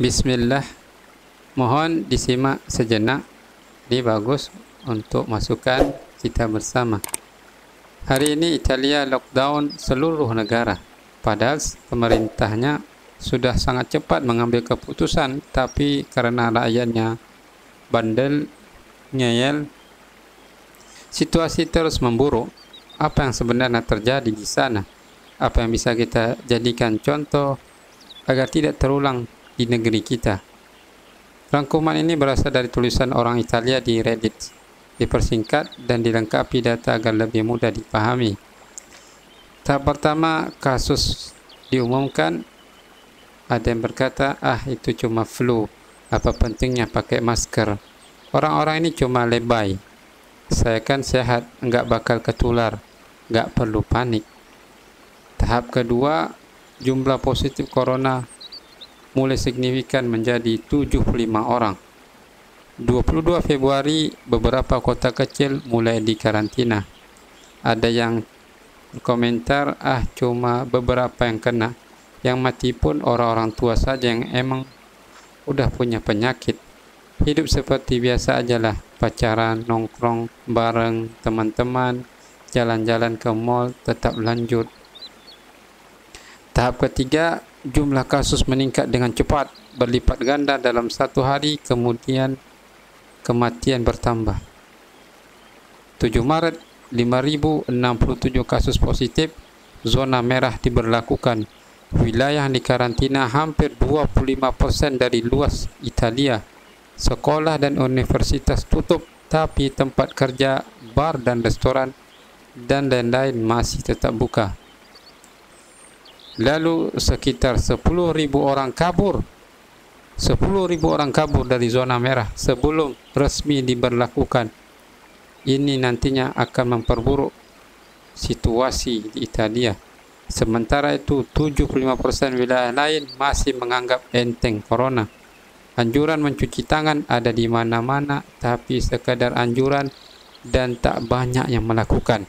Bismillah, mohon disimak sejenak. Ini bagus untuk masukan kita bersama. Hari ini Italia lockdown seluruh negara. Padahal pemerintahnya sudah sangat cepat mengambil keputusan, tapi karena rakyatnya bandel, ngeyel, situasi terus memburuk. Apa yang sebenarnya terjadi di sana? Apa yang bisa kita jadikan contoh agar tidak terulang di negeri kita? Rangkuman ini berasal dari tulisan orang Italia di Reddit, dipersingkat dan dilengkapi data agar lebih mudah dipahami. Tahap pertama, kasus diumumkan. Ada yang berkata, itu cuma flu, apa pentingnya pakai masker? Orang-orang ini cuma lebay. Saya kan sehat, enggak bakal ketular, enggak perlu panik. Tahap kedua, jumlah positif corona mulai signifikan menjadi 75 orang. 22 Februari beberapa kota kecil mulai dikarantina. Ada yang komentar, cuma beberapa yang kena. Yang mati pun orang-orang tua saja yang emang udah punya penyakit. Hidup seperti biasa aja lah, pacaran, nongkrong bareng teman-teman, jalan-jalan ke mall tetap lanjut. Tahap ketiga, jumlah kasus meningkat dengan cepat, berlipat ganda dalam satu hari, kemudian kematian bertambah. 7 Maret, 5.067 kasus positif, zona merah diberlakukan. Wilayah yang dikarantina hampir 25% dari luas Italia. Sekolah dan universitas tutup, tapi tempat kerja, bar dan restoran dan lain-lain masih tetap buka. Lalu sekitar 10.000 orang kabur. 10.000 orang kabur dari zona merah sebelum resmi diberlakukan. Ini nantinya akan memperburuk situasi di Italia. Sementara itu 75% wilayah lain masih menganggap enteng corona. Anjuran mencuci tangan ada di mana-mana, tapi sekadar anjuran dan tak banyak yang melakukan.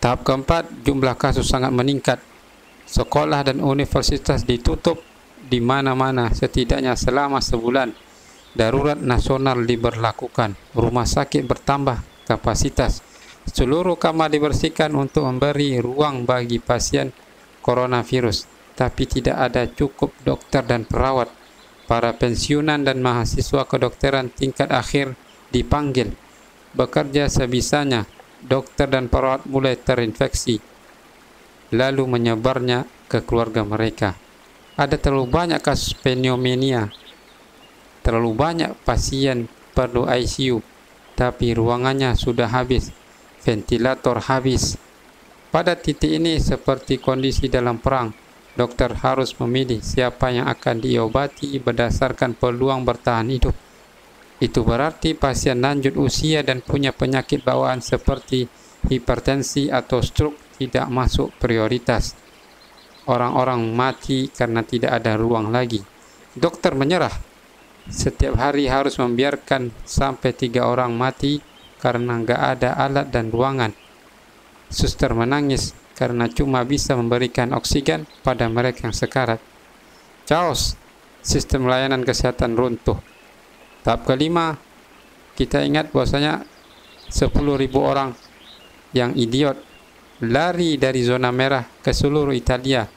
Tahap keempat, jumlah kasus sangat meningkat. Sekolah dan universitas ditutup di mana-mana setidaknya selama sebulan. Darurat nasional diberlakukan. Rumah sakit bertambah kapasitas. Seluruh kamar dibersihkan untuk memberi ruang bagi pasien coronavirus. Tapi tidak ada cukup dokter dan perawat. Para pensiunan dan mahasiswa kedokteran tingkat akhir dipanggil. Bekerja sebisanya. Dokter dan perawat mulai terinfeksi, lalu menyebarnya ke keluarga mereka. Ada terlalu banyak kasus pneumonia, terlalu banyak pasien perlu ICU, tapi ruangannya sudah habis, ventilator habis. Pada titik ini seperti kondisi dalam perang, dokter harus memilih siapa yang akan diobati berdasarkan peluang bertahan hidup. Itu berarti pasien lanjut usia dan punya penyakit bawaan seperti hipertensi atau stroke tidak masuk prioritas. Orang-orang mati karena tidak ada ruang lagi. Dokter menyerah. Setiap hari harus membiarkan sampai 3 orang mati karena nggak ada alat dan ruangan. Suster menangis karena cuma bisa memberikan oksigen pada mereka yang sekarat. Chaos, sistem layanan kesehatan runtuh. Tahap kelima, kita ingat bahwasanya 10.000 orang yang idiot lari dari zona merah ke seluruh Italia.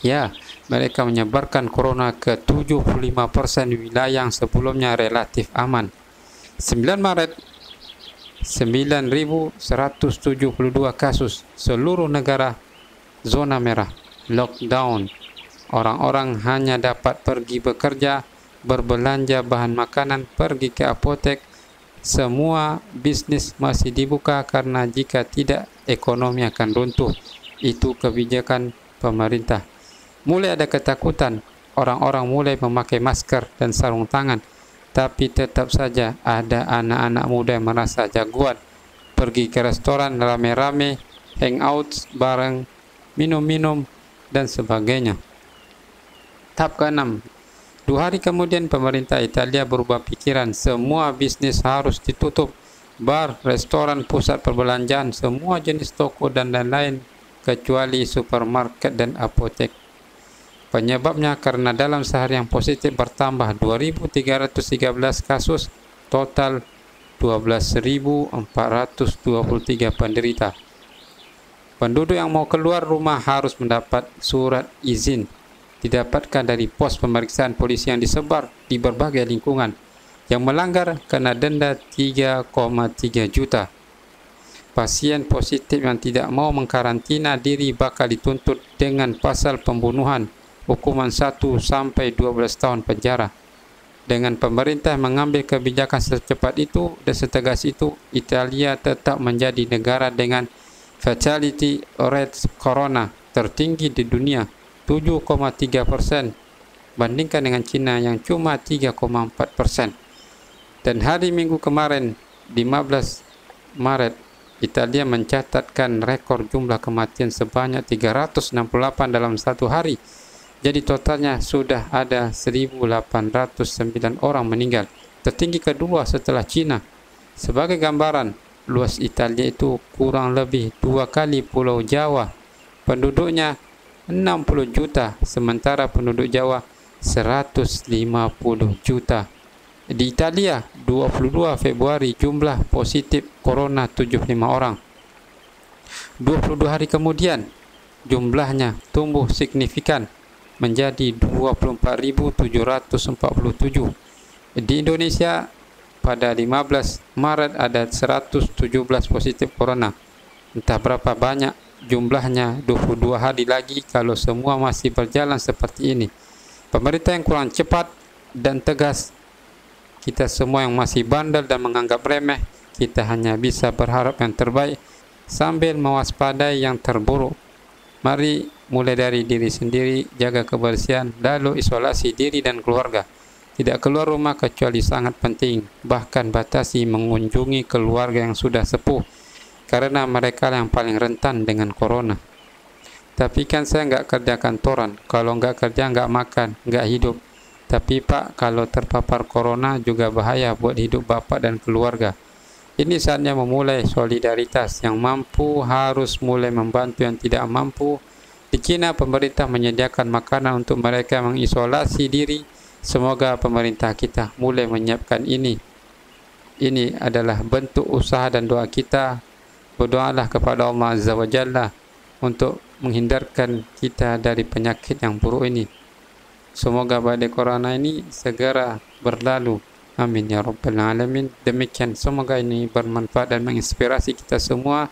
Ya, mereka menyebarkan corona ke 75% wilayah yang sebelumnya relatif aman. 9 Maret, 9.172 kasus, seluruh negara zona merah, lockdown. Orang-orang hanya dapat pergi bekerja, berbelanja bahan makanan, pergi ke apotek. Semua bisnis masih dibuka karena jika tidak ekonomi akan runtuh. Itu kebijakan pemerintah. Mulai ada ketakutan, orang-orang mulai memakai masker dan sarung tangan, tapi tetap saja ada anak-anak muda yang merasa jagoan, pergi ke restoran rame-rame, hangout bareng, minum-minum dan sebagainya. Tahap ke-6, 2 hari kemudian pemerintah Italia berubah pikiran, semua bisnis harus ditutup, bar, restoran, pusat perbelanjaan, semua jenis toko dan lain-lain kecuali supermarket dan apotek. Penyebabnya karena dalam sehari yang positif bertambah 2.313 kasus, total 12.423 penderita. Penduduk yang mau keluar rumah harus mendapat surat izin, didapatkan dari pos pemeriksaan polisi yang disebar di berbagai lingkungan. Yang melanggar kena denda 3,3 juta. Pasien positif yang tidak mau mengkarantina diri bakal dituntut dengan pasal pembunuhan, hukuman 1 sampai 12 tahun penjara. Dengan pemerintah mengambil kebijakan secepat itu dan setegas itu, Italia tetap menjadi negara dengan fatality rate corona tertinggi di dunia, 7,3%, bandingkan dengan China yang cuma 3,4%. Dan hari Minggu kemarin, 15 Maret, Italia mencatatkan rekor jumlah kematian sebanyak 368 dalam satu hari. Jadi totalnya sudah ada 1.809 orang meninggal, tertinggi kedua setelah China. Sebagai gambaran, luas Italia itu kurang lebih 2 kali Pulau Jawa. Penduduknya 60 juta, sementara penduduk Jawa 150 juta. Di Italia, 22 Februari jumlah positif corona 75 orang. 22 hari kemudian, jumlahnya tumbuh signifikan menjadi 24.747. Di Indonesia, pada 15 Maret ada 117 positif corona. Entah berapa banyak jumlahnya 22 hari lagi kalau semua masih berjalan seperti ini. Pemerintah yang kurang cepat dan tegas, kita semua yang masih bandel dan menganggap remeh, kita hanya bisa berharap yang terbaik sambil mewaspadai yang terburuk. Mari mulai dari diri sendiri, jaga kebersihan, lalu isolasi diri dan keluarga. Tidak keluar rumah kecuali sangat penting, bahkan batasi mengunjungi keluarga yang sudah sepuh, karena mereka yang paling rentan dengan corona. Tapi kan saya nggak kerja kantoran, kalau nggak kerja nggak makan, nggak hidup. Tapi Pak, kalau terpapar corona juga bahaya buat hidup Bapak dan keluarga. Ini saatnya memulai solidaritas, yang mampu harus mulai membantu yang tidak mampu. Di China, pemerintah menyediakan makanan untuk mereka yang mengisolasi diri. Semoga pemerintah kita mulai menyiapkan ini. Ini adalah bentuk usaha dan doa kita. Berdoalah kepada Allah Azza wa Jalla untuk menghindarkan kita dari penyakit yang buruk ini. Semoga badai corona ini segera berlalu. Amin ya rabbal alamin. Demikian, semoga ini bermanfaat dan menginspirasi kita semua.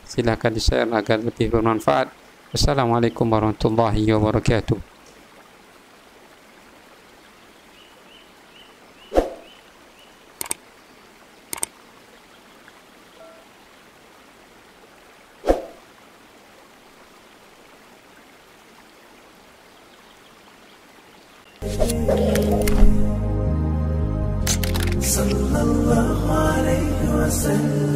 Silakan di-share agar lebih bermanfaat. Wassalamualaikum warahmatullahi wabarakatuh. sallallahu alaihi wasallam.